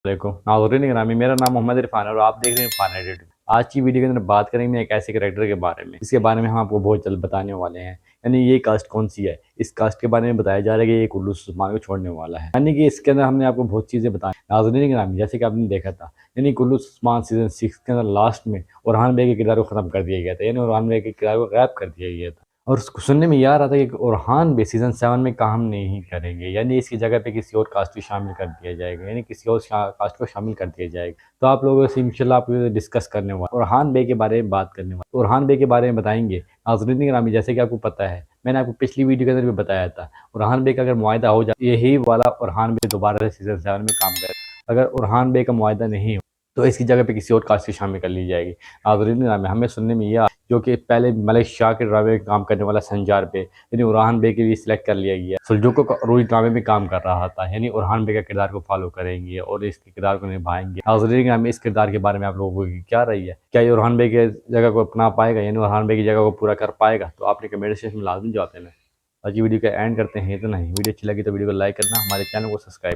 देखो नाज़रीन ग्रामी, मेरा नाम मोहम्मद इरफान है और आप देख रहे हैं इरफान एडिट। आज की वीडियो के अंदर बात करेंगे एक ऐसे कैरेक्टर के बारे में, इसके बारे में हम आपको बहुत जल्द बताने वाले हैं। यानी ये कास्ट कौन सी है, इस कास्ट के बारे में बताया जा रहा है कि ये कुल्लू सलमान को छोड़ने वाला है। यानी कि इसके अंदर हमने आपको बहुत चीज़ें बताई। नाज़रीन ग्रामी, जैसे कि आपने देखा था, यानी कुल्लू सलमान सीजन 6 के अंदर लास्ट में ओरहान बे के किरदार को ख़त्म कर दिया गया था, यानी ओरहान बे के किरदार को गायब कर दिया गया था। और सुनने में ये आ रहा था कि ओरहान भी सीज़न 7 में काम नहीं करेंगे, यानी इसकी जगह पे किसी और कास्ट को शामिल कर दिया जाएगा, यानी किसी और कास्ट को शामिल कर दिया जाएगा। तो आप लोगों से इंशाल्लाह आप डिस्कस करने वाले, ओरहान बे के बारे में बात करने वाले, ओरहान बे के बारे में बताएंगे। नाज़रीन ग्रामी, जैसे कि आपको पता है, मैंने आपको पिछली वीडियो के अंदर भी बताया था, ओरहान बे का अगर मुआहदा हो जाए, यही वाला ओरहान बे दोबारा से सीज़न 7 में काम करे। अगर ओरहान बे का मुआहदा नहीं हो तो इसकी जगह पे किसी और कास्ट की शामिल कर ली जाएगी। नाज़रीन ग्रामी, हमें सुनने में यह जो कि पहले मलिक शाह के ड्रामे में काम करने वाला संजार बे, यानी ओरहान बे के लिए सिलेक्ट कर लिया गया। सुलझुको का रोई ड्रामे में काम कर रहा था, यानी ओरहान बे का किरदार को फॉलो करेंगे और इसके किरदार को निभाएंगे। नाज़रीन ग्रामी, इस किरदार के बारे में आप लोगों की क्या राय है? क्या ये ओरहान बे की जगह को अपना पाएगा, यानी ओरहान बे की जगह को पूरा कर पाएगा? तो आपने कमेंट सेक्शन में लाजमी जवाब देना। आज की वीडियो का एंड करते हैं, इतना ही। वीडियो अच्छी लगी तो वीडियो को लाइक करना, हमारे चैनल को सब्सक्राइब